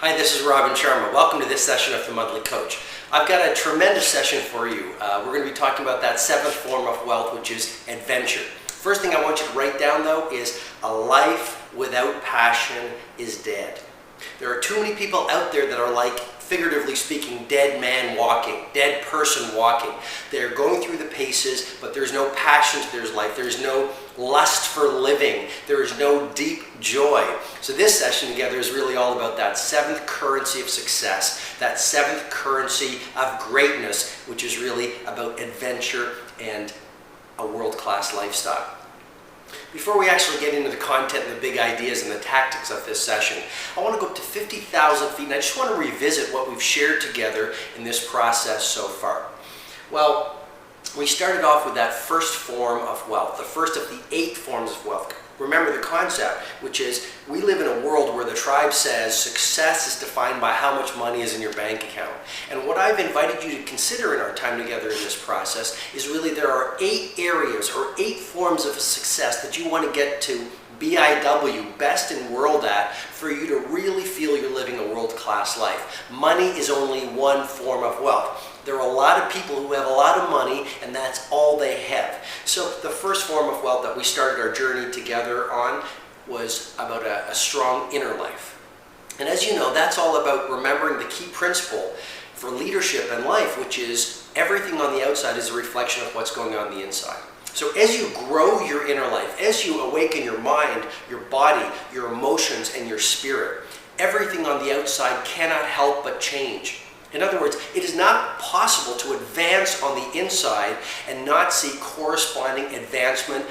Hi, this is Sharma. Welcome to this session of The Monthly Coach. I've got a tremendous session for you. We're going to be talking about that seventh form of wealth, which is adventure. First thing I want you to write down, though, is a life without passion is dead. There are too many people out there that are like, figuratively speaking, dead man walking, dead person walking. They're going through the paces, but there's no passion to their life. There's no lust for living. There is no deep joy. So this session together is really all about that seventh currency of success, that seventh currency of greatness, which is really about adventure and a world-class lifestyle. Before we actually get into the content and the big ideas and the tactics of this session, I want to go up to 50,000 feet, and I just want to revisit what we've shared together in this process so far. Well, we started off with that first form of wealth, the first of the 8 forms of wealth. Remember the concept, which is we live in a world where the tribe says success is defined by how much money is in your bank account. And what I've invited you to consider in our time together in this process is really there are 8 areas or 8 forms of success that you want to get to BIW, best in world at, for you to really feel you're living a world-class life. Money is only one form of wealth. There are a lot of people who have a lot of money and that's all they have. So the first form of wealth that we started our journey together on was about a strong inner life. And as you know, that's all about remembering the key principle for leadership and life, which is everything on the outside is a reflection of what's going on the inside. So as you grow your inner life, as you awaken your mind, your body, your emotions, and your spirit, everything on the outside cannot help but change. In other words, it is not possible to advance on the inside and not see corresponding advancement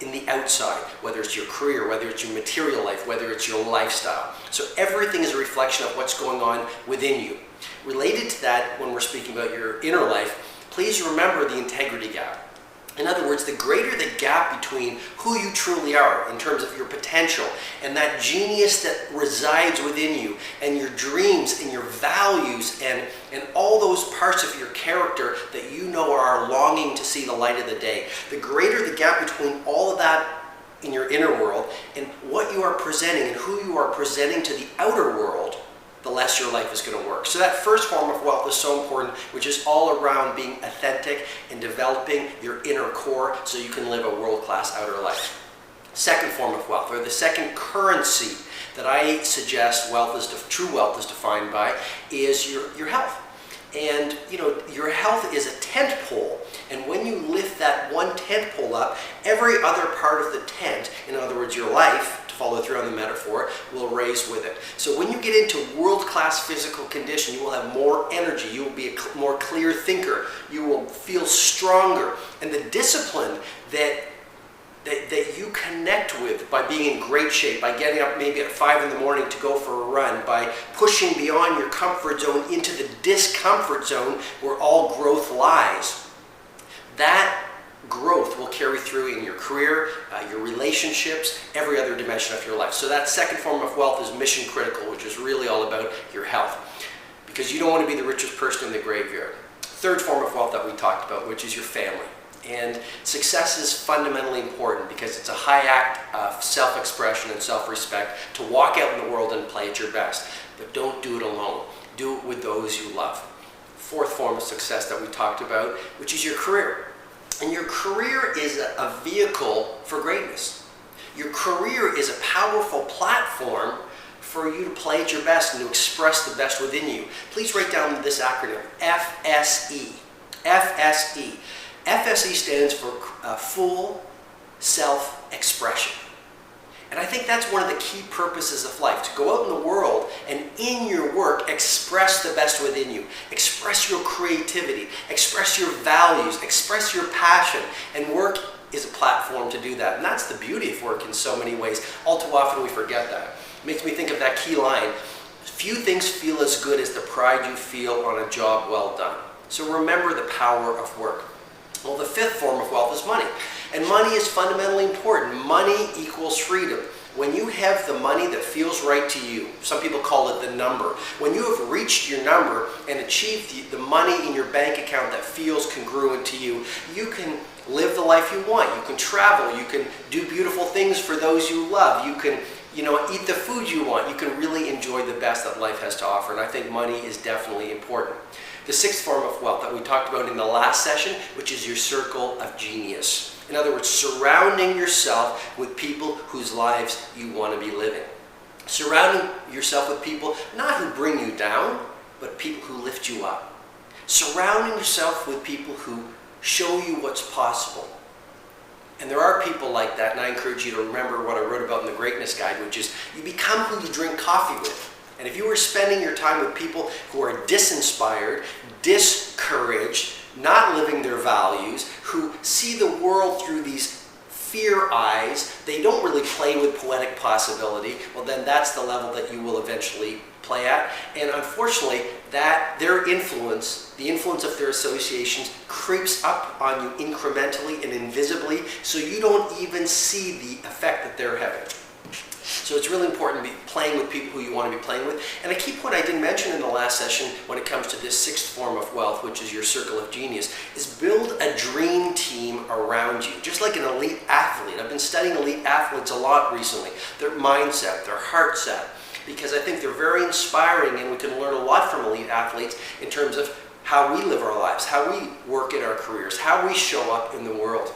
in the outside, whether it's your career, whether it's your material life, whether it's your lifestyle. So everything is a reflection of what's going on within you. Related to that, when we're speaking about your inner life, please remember the integrity gap. In other words, the greater the gap between who you truly are in terms of your potential and that genius that resides within you and your dreams and your values and all those parts of your character that you know are longing to see the light of the day, the greater the gap between all of that in your inner world and what you are presenting and who you are presenting to the outer world, the less your life is going to work. So that first form of wealth is so important, which is all around being authentic and developing your inner core so you can live a world-class outer life. Second form of wealth, or the second currency that I suggest true wealth is defined by, is your health. And you know, your health is a tent pole, and when you lift that one tent pole up, every other part of the tent, in other words your life, follow through on the metaphor, will raise with it. So when you get into world-class physical condition, you will have more energy, you will be a more clear thinker, you will feel stronger, and the discipline that you connect with by being in great shape, by getting up maybe at 5 in the morning to go for a run, by pushing beyond your comfort zone into the discomfort zone where all growth lies, that growth will carry through in your career, your relationships, every other dimension of your life. So that second form of wealth is mission critical, which is really all about your health, because you don't want to be the richest person in the graveyard. Third form of wealth that we talked about, which is your family. And success is fundamentally important because it's a high act of self-expression and self-respect to walk out in the world and play at your best. But don't do it alone. Do it with those you love. Fourth form of success that we talked about, which is your career. And your career is a vehicle for greatness. Your career is a powerful platform for you to play at your best and to express the best within you. Please write down this acronym, FSE. FSE. FSE stands for full self-expression. And I think that's one of the key purposes of life, to go out in the world and in your work express the best within you. Express your creativity, express your values, express your passion, and work is a platform to do that. And that's the beauty of work in so many ways. All too often we forget that. It makes me think of that key line, few things feel as good as the pride you feel on a job well done. So remember the power of work. Well, the fifth form of wealth is money. And money is fundamentally important. Money equals freedom. When you have the money that feels right to you, some people call it the number. When you have reached your number and achieved the money in your bank account that feels congruent to you, you can live the life you want. You can travel. You can do beautiful things for those you love. You can eat the food you want. You can really enjoy the best that life has to offer, and I think money is definitely important. The sixth form of wealth that we talked about in the last session, which is your circle of genius. In other words, surrounding yourself with people whose lives you want to be living. Surrounding yourself with people not who bring you down, but people who lift you up. Surrounding yourself with people who show you what's possible. And there are people like that, and I encourage you to remember what I wrote about in the Greatness Guide, which is you become who you drink coffee with. And if you were spending your time with people who are disinspired, discouraged, not living their values, who see the world through these fear eyes, they don't really play with poetic possibility, well then that's the level that you will eventually play at. And unfortunately, that their influence, the influence of their associations, creeps up on you incrementally and invisibly, so you don't even see the effect that they're having. So it's really important to be playing with people who you want to be playing with. And a key point I didn't mention in the last session when it comes to this sixth form of wealth, which is your circle of genius, is build a dream team around you. Just like an elite athlete. I've been studying elite athletes a lot recently. Their mindset, their heart set, because I think they're very inspiring, and we can learn a lot from elite athletes in terms of how we live our lives, how we work in our careers, how we show up in the world.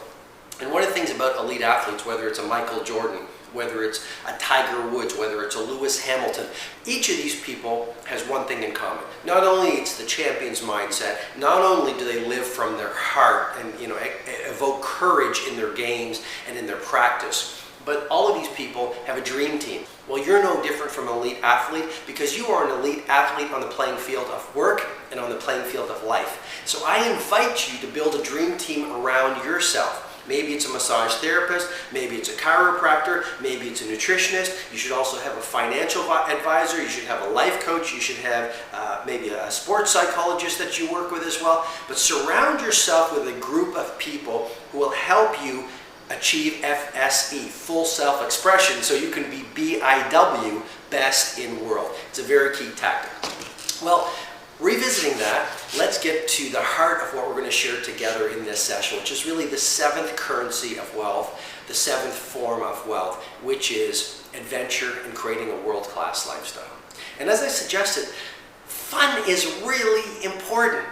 And one of the things about elite athletes, whether it's a Michael Jordan, whether it's a Tiger Woods, whether it's a Lewis Hamilton, each of these people has one thing in common. Not only it's the champion's mindset, not only do they live from their heart and evoke courage in their games and in their practice, but all of these people have a dream team. Well, you're no different from an elite athlete, because you are an elite athlete on the playing field of work and on the playing field of life. So I invite you to build a dream team around yourself. Maybe it's a massage therapist, maybe it's a chiropractor, maybe it's a nutritionist. You should also have a financial advisor, you should have a life coach, you should have maybe a sports psychologist that you work with as well. But surround yourself with a group of people who will help you achieve FSE, full self-expression, so you can be BIW, best in world. It's a very key tactic. Well, revisiting that, let's get to the heart of what we're going to share together in this session, which is really the seventh currency of wealth, the seventh form of wealth, which is adventure and creating a world-class lifestyle. And as I suggested, fun is really important.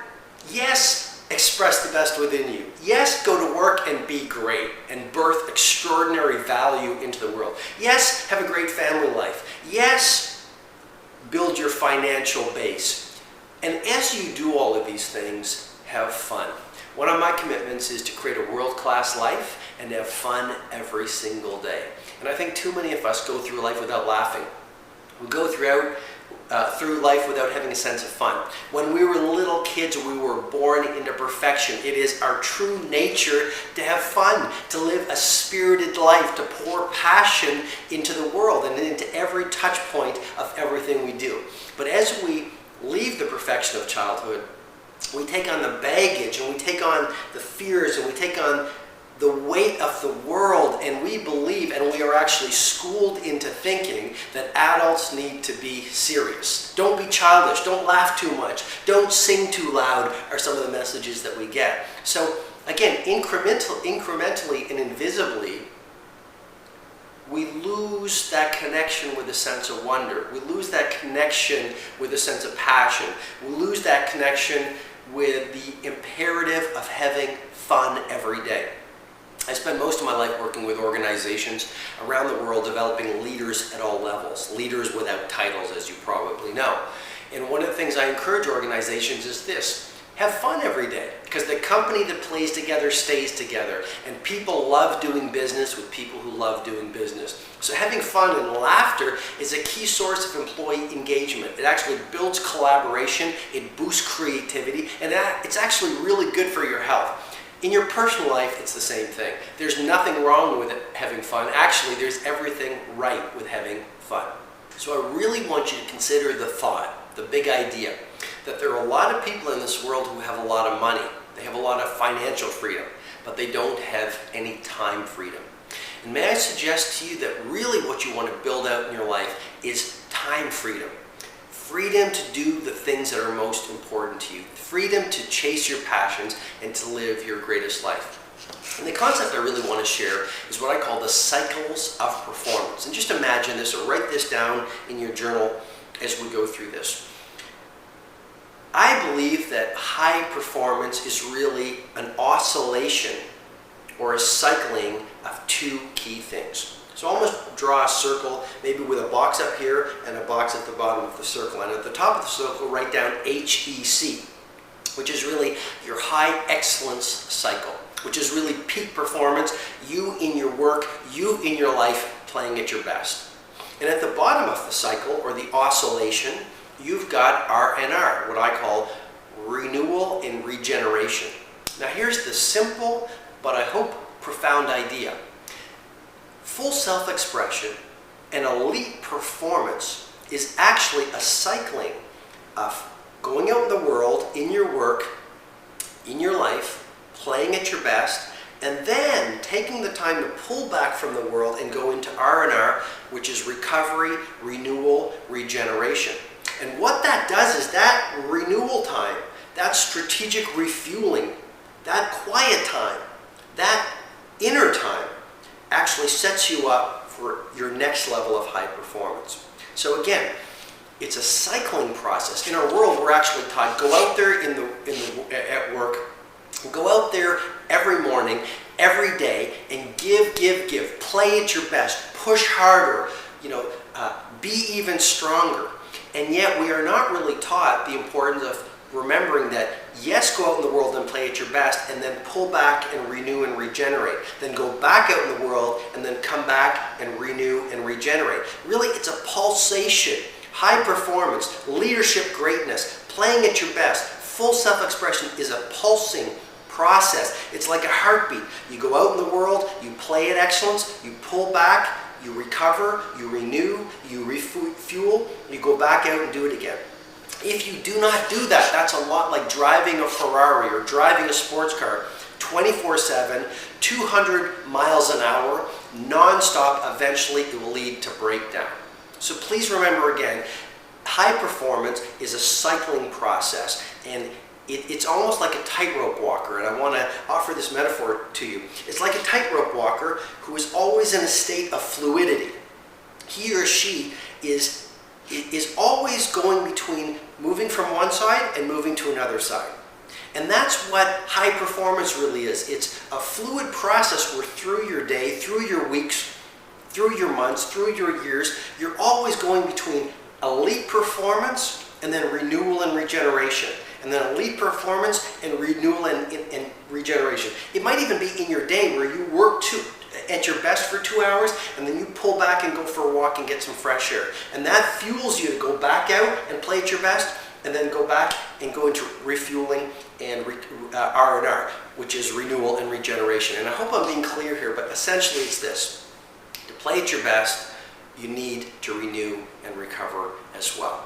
Yes, express the best within you. Yes, go to work and be great and birth extraordinary value into the world. Yes, have a great family life. Yes, build your financial base. And as you do all of these things, have fun. One of my commitments is to create a world-class life and have fun every single day. And I think too many of us go through life without laughing. We go through life without having a sense of fun. When we were little kids, we were born into perfection. It is our true nature to have fun, to live a spirited life, to pour passion into the world and into every touch point of everything we do. But as we leave the perfection of childhood, we take on the baggage and we take on the fears and we take on the weight of the world, and we believe, and we are actually schooled into thinking that adults need to be serious. Don't be childish, don't laugh too much, don't sing too loud are some of the messages that we get. So again, incrementally and invisibly, we lose that connection with a sense of wonder. We lose that connection with a sense of passion. We lose that connection with the imperative of having fun every day. I spend most of my life working with organizations around the world, developing leaders at all levels, leaders without titles, as you probably know. And one of the things I encourage organizations is this: have fun every day, because the company that plays together stays together, and people love doing business with people who love doing business. So having fun and laughter is a key source of employee engagement. It actually builds collaboration, it boosts creativity, and it's actually really good for your health. In your personal life, it's the same thing. There's nothing wrong with having fun. Actually, there's everything right with having fun. So I really want you to consider the thought, the big idea, that there are a lot of people in this world who have a lot of money. They have a lot of financial freedom, but they don't have any time freedom. And may I suggest to you that really what you want to build out in your life is time freedom. Freedom to do the things that are most important to you. Freedom to chase your passions and to live your greatest life. And the concept I really want to share is what I call the cycles of performance. And just imagine this, or write this down in your journal as we go through this. I believe that high performance is really an oscillation or a cycling of two key things. So almost draw a circle, maybe with a box up here and a box at the bottom of the circle. And at the top of the circle, write down HEC, which is really your high excellence cycle, which is really peak performance, you in your work, you in your life playing at your best. And at the bottom of the cycle, or the oscillation, you've got R&R, what I call renewal and regeneration. Now here's the simple, but I hope profound idea. Full self-expression and elite performance is actually a cycling of going out in the world, in your work, in your life, playing at your best, and then taking the time to pull back from the world and go into R&R, which is recovery, renewal, regeneration. And what that does is that renewal time, that strategic refueling, that quiet time, that inner time actually sets you up for your next level of high performance. So again, it's a cycling process. In our world, we're actually taught, go out there at work, go out there every morning, every day, and give. Play at your best, push harder, be even stronger. And yet we are not really taught the importance of remembering that, yes, go out in the world and play at your best, and then pull back and renew and regenerate. Then go back out in the world and then come back and renew and regenerate. Really, it's a pulsation. High performance, leadership greatness, playing at your best, full self-expression is a pulsing process. It's like a heartbeat. You go out in the world, you play at excellence, you pull back, you recover, you renew, you refuel, you go back out and do it again. If you do not do that, that's a lot like driving a Ferrari or driving a sports car 24/7, 200 miles an hour, non-stop. Eventually it will lead to breakdown. So please remember again, high performance is a cycling process, and it's almost like a tightrope walker, and I want to offer this metaphor to you. It's like a tightrope walker who is always in a state of fluidity. He or she is always going between moving from one side and moving to another side. And that's what high performance really is. It's a fluid process where through your day, through your weeks, through your months, through your years, you're always going between elite performance and then renewal and regeneration. And then elite performance and renewal and regeneration. It might even be in your day where you work at your best for 2 hours, and then you pull back and go for a walk and get some fresh air. And that fuels you to go back out and play at your best, and then go back and go into refueling and R&R, which is renewal and regeneration. And I hope I'm being clear here, but essentially it's this. To play at your best, you need to renew and recover as well.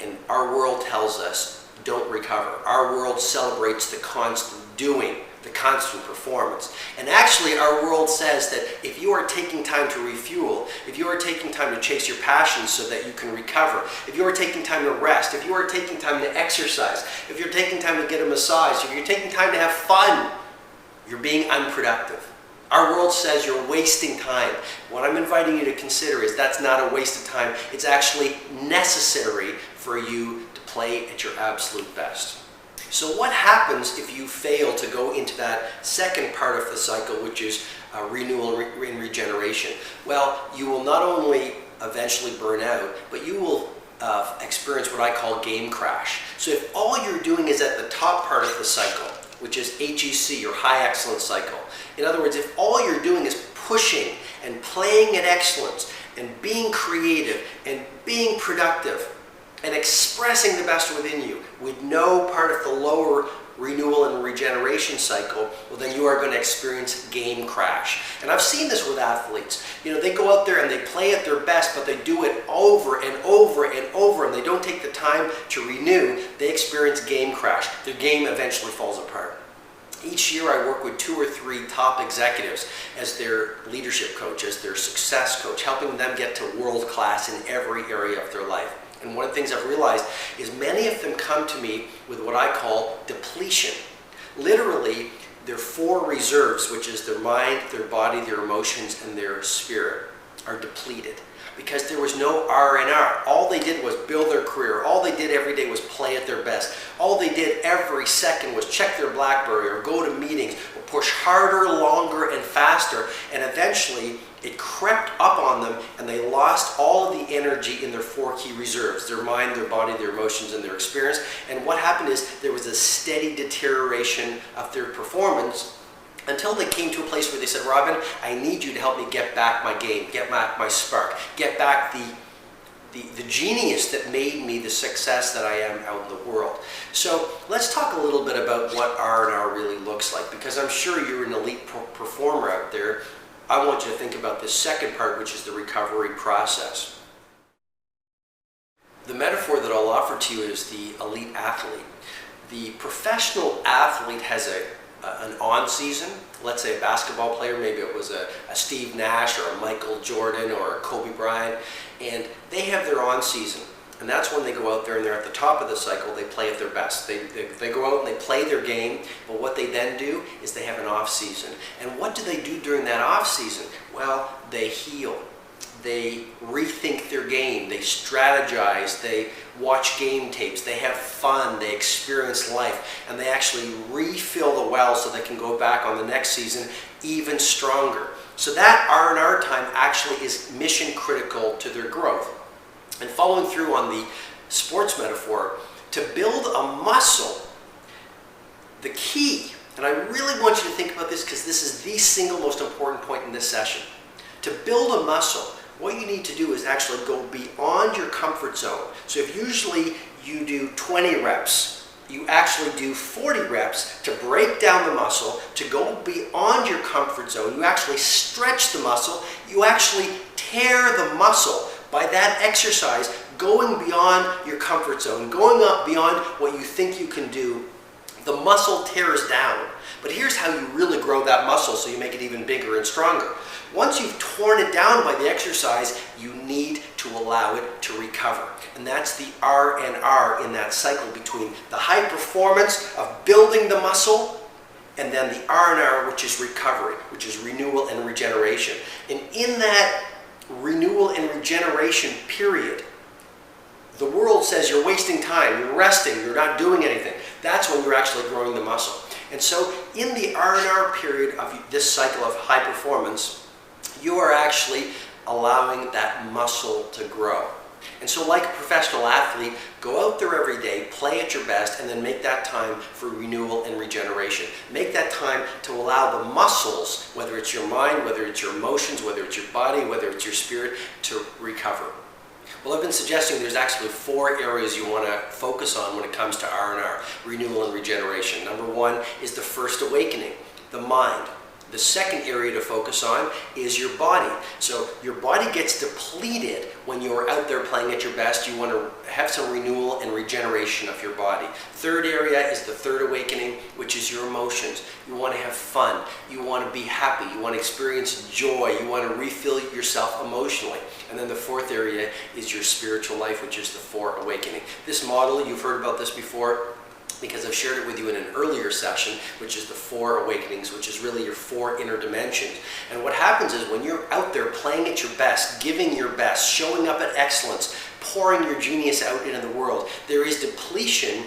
And our world tells us, don't recover. Our world celebrates the constant doing, the constant performance. And actually our world says that if you are taking time to refuel, if you are taking time to chase your passions so that you can recover, if you are taking time to rest, if you are taking time to exercise, if you're taking time to get a massage, if you're taking time to have fun, you're being unproductive. Our world says you're wasting time. What I'm inviting you to consider is that's not a waste of time. It's actually necessary for you to play at your absolute best. So what happens if you fail to go into that second part of the cycle, which is renewal and regeneration? Well, you will not only eventually burn out, but you will experience what I call game crash. So if all you're doing is at the top part of the cycle, which is HEC, or high excellence cycle. In other words, if all you're doing is pushing and playing at excellence and being creative and being productive and expressing the best within you with no part of the lower renewal and regeneration cycle, well, then you are going to experience game crash. And I've seen this with athletes. They go out there and they play at their best, but they do it over and over and over, and they don't take the time to renew. They experience game crash. Their game eventually falls apart. Each year I work with 2 or 3 top executives as their leadership coach, as their success coach, helping them get to world class in every area of their life. And one of the things I've realized is many of them come to me with what I call depletion. Literally, their four reserves, which is their mind, their body, their emotions, and their spirit, are depleted. Because there was no R&R. All they did was build their career. All they did every day was play at their best. All they did every second was check their BlackBerry or go to meetings or push harder, longer, and faster. And eventually, it crept up on them and they lost all of the energy in their four key reserves: their mind, their body, their emotions, and their experience. And what happened is there was a steady deterioration of their performance until they came to a place where they said, Robin, I need you to help me get back my game, get back my spark, get back the genius that made me the success that I am out in the world. So let's talk a little bit about what R&R really looks like, because I'm sure you're an elite performer out there. I want you to think about this second part, which is the recovery process. The metaphor that I'll offer to you is the elite athlete. The professional athlete has an on-season. Let's say a basketball player, maybe it was a Steve Nash or a Michael Jordan or a Kobe Bryant, and they have their on-season. And that's when they go out there and they're at the top of the cycle, they play at their best. They go out and they play their game, but what they then do is they have an off-season. And what do they do during that off-season? Well, they heal. They rethink their game, they strategize, they watch game tapes, they have fun, they experience life, and they actually refill the well so they can go back on the next season even stronger. So that R&R time actually is mission critical to their growth. And following through on the sports metaphor, to build a muscle, the key, and I really want you to think about this because this is the single most important point in this session. To build a muscle, what you need to do is actually go beyond your comfort zone. So if usually you do 20 reps, you actually do 40 reps to break down the muscle, to go beyond your comfort zone. You actually stretch the muscle, you actually tear the muscle by that exercise, going beyond your comfort zone, going up beyond what you think you can do. The muscle tears down. But here's how you really grow that muscle so you make it even bigger and stronger. Once you've torn it down by the exercise, you need to allow it to recover. And that's the R&R in that cycle between the high performance of building the muscle and then the R&R, which is recovery, which is renewal and regeneration. And in that renewal and regeneration period, the world says you're wasting time, you're resting, you're not doing anything. That's when you're actually growing the muscle. And so in the R&R period of this cycle of high performance, you are actually allowing that muscle to grow. And so like a professional athlete, go out there every day, play at your best, and then make that time for renewal and regeneration. Make that time to allow the muscles, whether it's your mind, whether it's your emotions, whether it's your body, whether it's your spirit, to recover. Well, I've been suggesting there's actually 4 areas you want to focus on when it comes to R&R, renewal and regeneration. Number 1 is the first awakening, the mind. The second area to focus on is your body. So your body gets depleted when you're out there playing at your best. You want to have some renewal and regeneration of your body. Third area is the third awakening, which is your emotions. You want to have fun. You want to be happy. You want to experience joy. You want to refill yourself emotionally. And then the fourth area is your spiritual life, which is the fourth awakening. This model, you've heard about this before, because I've shared it with you in an earlier session, which is the 4 awakenings, which is really your 4 inner dimensions. And what happens is when you're out there playing at your best, giving your best, showing up at excellence, pouring your genius out into the world, there is depletion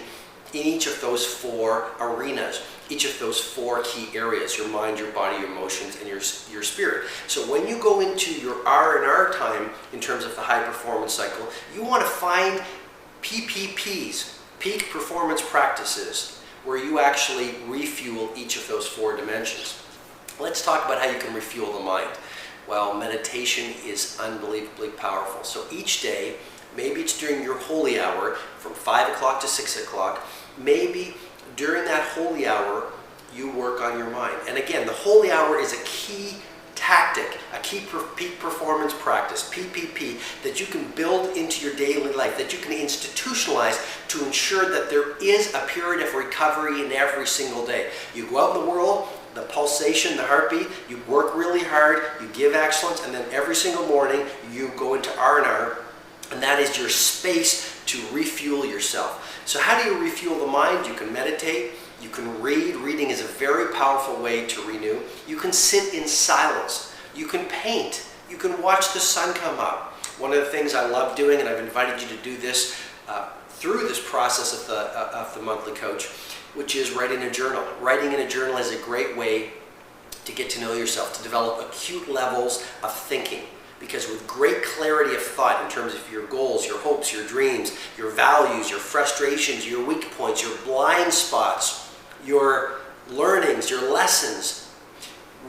in each of those 4 arenas, each of those 4 key areas: your mind, your body, your emotions, and your spirit. So when you go into your R&R time in terms of the high performance cycle, you want to find PPPs, peak performance practices, where you actually refuel each of those 4 dimensions. Let's talk about how you can refuel the mind. Well, meditation is unbelievably powerful. So each day, maybe it's during your holy hour from 5 o'clock to 6 o'clock, maybe during that holy hour, you work on your mind. And again, the holy hour is a key tactic, a key peak performance practice, PPP, that you can build into your daily life, that you can institutionalize to ensure that there is a period of recovery in every single day. You go out in the world, the pulsation, the heartbeat, you work really hard, you give excellence, and then every single morning you go into R&R, and that is your space to refuel yourself. So how do you refuel the mind? You can meditate, You can read. Reading is a very powerful way to renew. You can sit in silence. You can paint. You can watch the sun come up. One of the things I love doing, and I've invited you to do this through this process of the monthly coach, which is writing a journal. Writing in a journal is a great way to get to know yourself, to develop acute levels of thinking. Because with great clarity of thought in terms of your goals, your hopes, your dreams, your values, your frustrations, your weak points, your blind spots, your learnings, your lessons,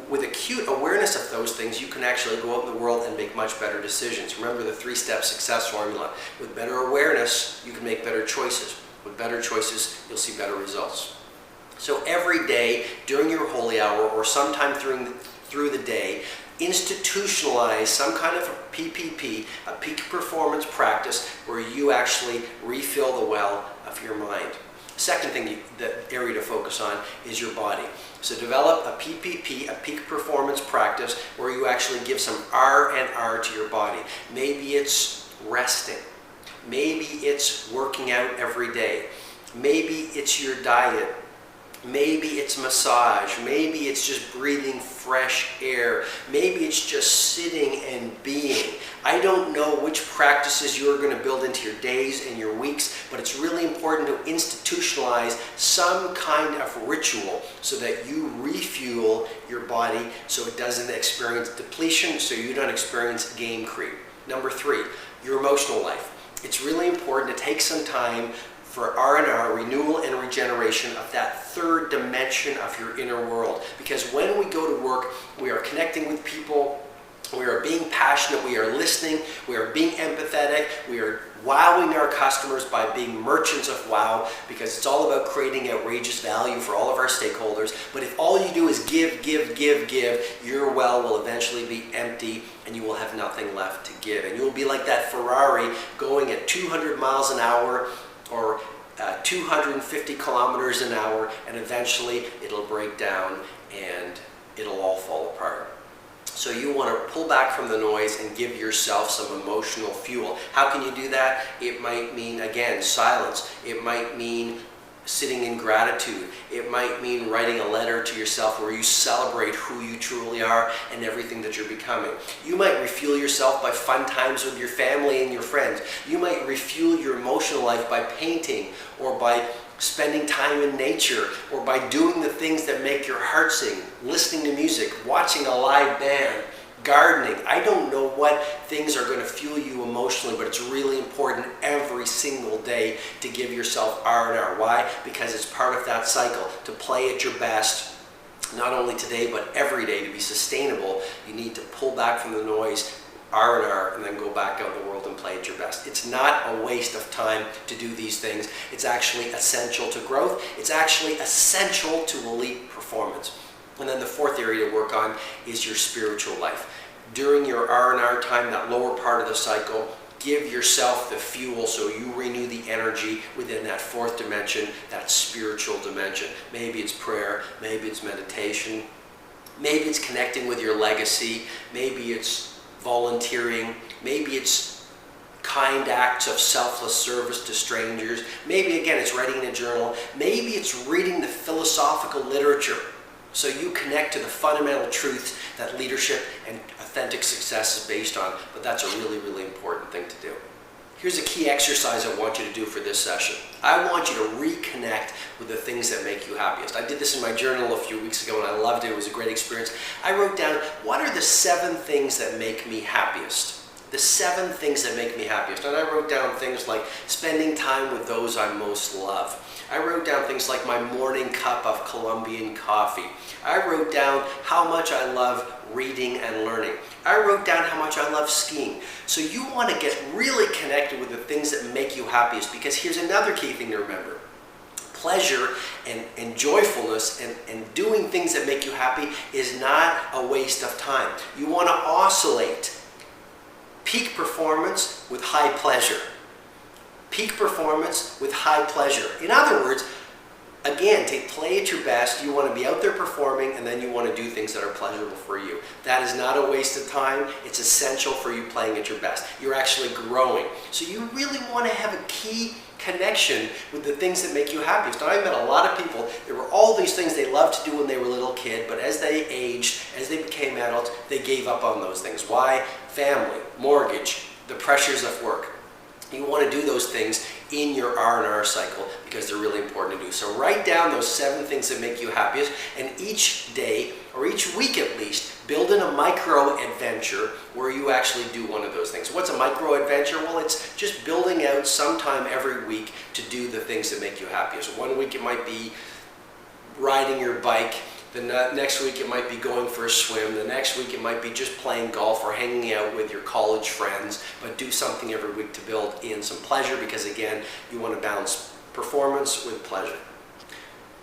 with acute awareness of those things, you can actually go out in the world and make much better decisions. Remember the 3-step success formula. With better awareness, you can make better choices. With better choices, you'll see better results. So every day during your holy hour or sometime through the day, institutionalize some kind of a PPP, a peak performance practice, where you actually refill the well of your mind. Second thing, the area to focus on is your body. So develop a PPP, a peak performance practice, where you actually give some R&R to your body. Maybe it's resting. Maybe it's working out every day. Maybe it's your diet. Maybe it's massage. Maybe it's just breathing fresh air. Maybe it's just sitting and being. I don't know which practices you're going to build into your days and your weeks, but it's really important to institutionalize some kind of ritual so that you refuel your body so it doesn't experience depletion, so you don't experience game creep. Number 3, your emotional life. It's really important to take some time for R&R, renewal and regeneration of that third dimension of your inner world. Because when we go to work, we are connecting with people, we are being passionate, we are listening, we are being empathetic, we are wowing our customers by being merchants of wow, because it's all about creating outrageous value for all of our stakeholders. But if all you do is give, your well will eventually be empty and you will have nothing left to give. And you'll be like that Ferrari going at 200 miles an hour or 250 kilometers an hour, and eventually it'll break down and it'll all fall apart. So you want to pull back from the noise and give yourself some emotional fuel. How can you do that? It might mean, again, silence. It might mean sitting in gratitude. It might mean writing a letter to yourself where you celebrate who you truly are and everything that you're becoming. You might refuel yourself by fun times with your family and your friends. You might refuel your emotional life by painting, or by spending time in nature, or by doing the things that make your heart sing, listening to music, watching a live band, gardening. I don't know what things are going to fuel you emotionally, but it's really important every single day to give yourself R&R. Why? Because it's part of that cycle. To play at your best, not only today, but every day, to be sustainable, you need to pull back from the noise, R&R, and then go back out in the world and play at your best. It's not a waste of time to do these things. It's actually essential to growth. It's actually essential to elite performance. And then the fourth area to work on is your spiritual life. During your R&R time, that lower part of the cycle, give yourself the fuel so you renew the energy within that fourth dimension, that spiritual dimension. Maybe it's prayer, maybe it's meditation, maybe it's connecting with your legacy, maybe it's volunteering, maybe it's kind acts of selfless service to strangers, maybe again it's writing in a journal, maybe it's reading the philosophical literature so you connect to the fundamental truths that leadership and authentic success is based on. But that's a really, really important thing to do. Here's a key exercise I want you to do for this session. I want you to reconnect with the things that make you happiest. I did this in my journal a few weeks ago and I loved it. It was a great experience. I wrote down, what are the 7 things that make me happiest? The 7 things that make me happiest. And I wrote down things like spending time with those I most love. I wrote down things like my morning cup of Colombian coffee. I wrote down how much I love reading and learning. I wrote down how much I love skiing. So you want to get really connected with the things that make you happiest, because here's another key thing to remember. Pleasure and joyfulness and doing things that make you happy is not a waste of time. You want to oscillate peak performance with high pleasure. Peak performance with high pleasure. In other words, again, to play at your best, you want to be out there performing, and then you want to do things that are pleasurable for you. That is not a waste of time. It's essential for you playing at your best. You're actually growing. So you really want to have a key connection with the things that make you happiest. And I met a lot of people, there were all these things they loved to do when they were a little kid, but as they aged, as they became adults, they gave up on those things. Why? Family, mortgage, the pressures of work. You want to do those things in your R&R cycle because they're really important to do. So write down those 7 things that make you happiest, and each day, or each week at least, build in a micro adventure where you actually do one of those things. What's a micro adventure? Well, it's just building out sometime every week to do the things that make you happiest. One week it might be riding your bike. The next week it might be going for a swim. The next week it might be just playing golf or hanging out with your college friends. But do something every week to build in some pleasure, because again, you want to balance performance with pleasure.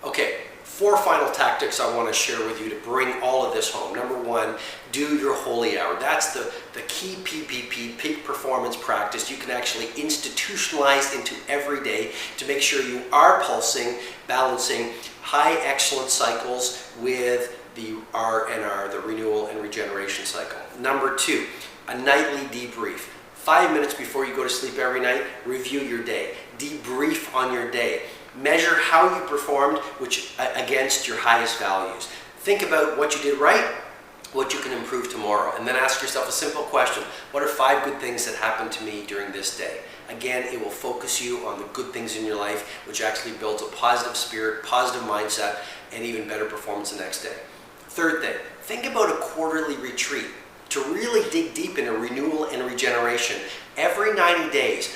Okay, 4 final tactics I want to share with you to bring all of this home. Number 1, do your holy hour. That's the key PPP, peak performance practice, you can actually institutionalize into every day to make sure you are pulsing, balancing high excellence cycles with the R&R, the renewal and regeneration cycle. Number 2, a nightly debrief. 5 minutes before you go to sleep every night, review your day. Debrief on your day. Measure how you performed against your highest values. Think about what you did right, what you can improve tomorrow, and then ask yourself a simple question. What are 5 good things that happened to me during this day? Again, it will focus you on the good things in your life, which actually builds a positive spirit, positive mindset, and even better performance the next day. 3rd thing, think about a quarterly retreat to really dig deep into renewal and regeneration. Every 90 days,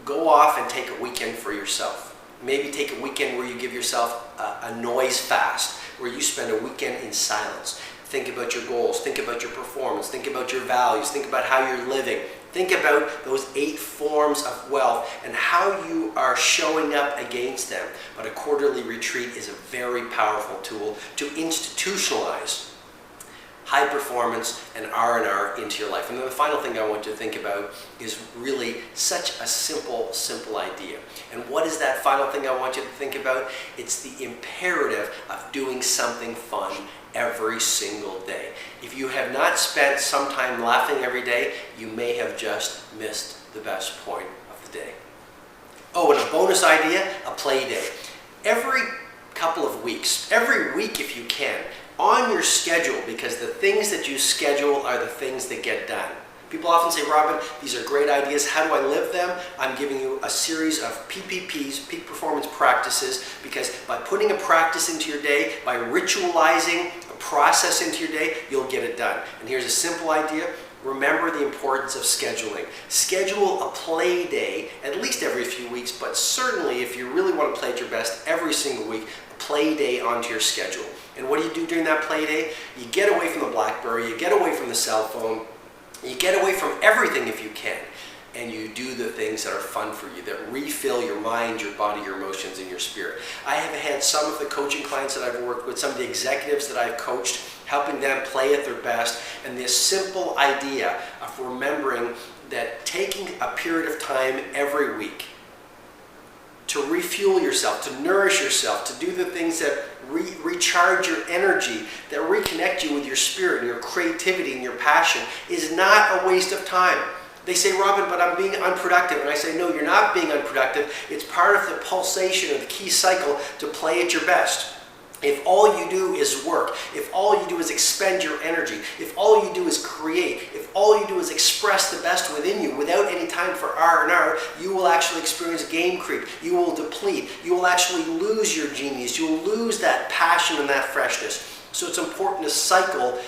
go off and take a weekend for yourself. Maybe take a weekend where you give yourself a noise fast, where you spend a weekend in silence. Think about your goals, think about your performance, think about your values, think about how you're living. Think about those 8 forms of wealth and how you are showing up against them. But a quarterly retreat is a very powerful tool to institutionalize high performance and R&R into your life. And then the final thing I want you to think about is really such a simple idea. And what is that final thing I want you to think about? It's the imperative of doing something fun every single day. If you have not spent some time laughing every day, you may have just missed the best point of the day. Oh, and a bonus idea, a play day. Every couple of weeks, every week if you can, on your schedule, because the things that you schedule are the things that get done. People often say, Robin, these are great ideas. How do I live them? I'm giving you a series of PPPs, peak performance practices, because by putting a practice into your day, by ritualizing a process into your day, you'll get it done. And here's a simple idea. Remember the importance of scheduling. Schedule a play day at least every few weeks, but certainly if you really want to play at your best every single week, a play day onto your schedule. And what do you do during that play day? You get away from the BlackBerry, you get away from the cell phone, you get away from everything if you can, and you do the things that are fun for you, that refill your mind, your body, your emotions, and your spirit. I have had some of the coaching clients that I've worked with, some of the executives that I've coached, helping them play at their best, and this simple idea of remembering that taking a period of time every week to refuel yourself, to nourish yourself, to do the things that recharge your energy, that reconnect you with your spirit and your creativity and your passion is not a waste of time. They say, Robin, but I'm being unproductive. And I say, no, you're not being unproductive. It's part of the pulsation of the key cycle to play at your best. If all you do is work, if all you do is expend your energy, if all you do is create, if all you do is express the best within you without any time for R&R, you will actually experience game creep. You will deplete. You will actually lose your genius. You will lose that passion and that freshness. So it's important to cycle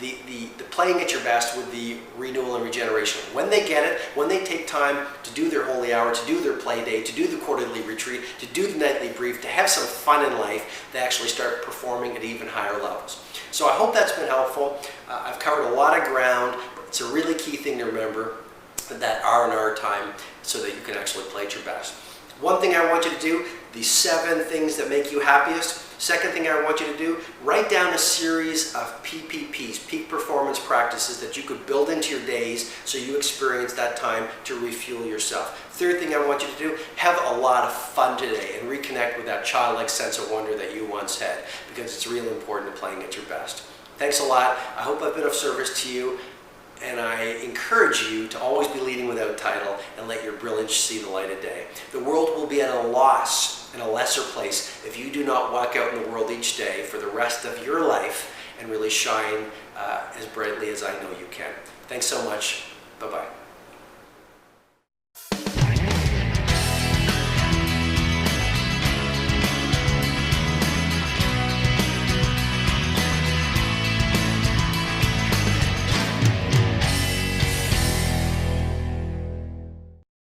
the playing at your best with the renewal and regeneration. When they get it, when they take time to do their holy hour, to do their play day, to do the quarterly retreat, to do the nightly brief, to have some fun in life, they actually start performing at even higher levels. So I hope that's been helpful. I've covered a lot of ground, but it's a really key thing to remember, that R&R time, so that you can actually play at your best. One thing I want you to do, the 7 things that make you happiest. Second thing I want you to do, write down a series of PPPs, peak performance practices, that you could build into your days so you experience that time to refuel yourself. Third thing I want you to do, have a lot of fun today and reconnect with that childlike sense of wonder that you once had, because it's really important to playing at your best. Thanks a lot. I hope I've been of service to you. and I encourage you to always be leading without title and let your brilliance see the light of day. The world will be at a loss, in a lesser place, if you do not walk out in the world each day for the rest of your life and really shine as brightly as I know you can. Thanks so much. Bye-bye.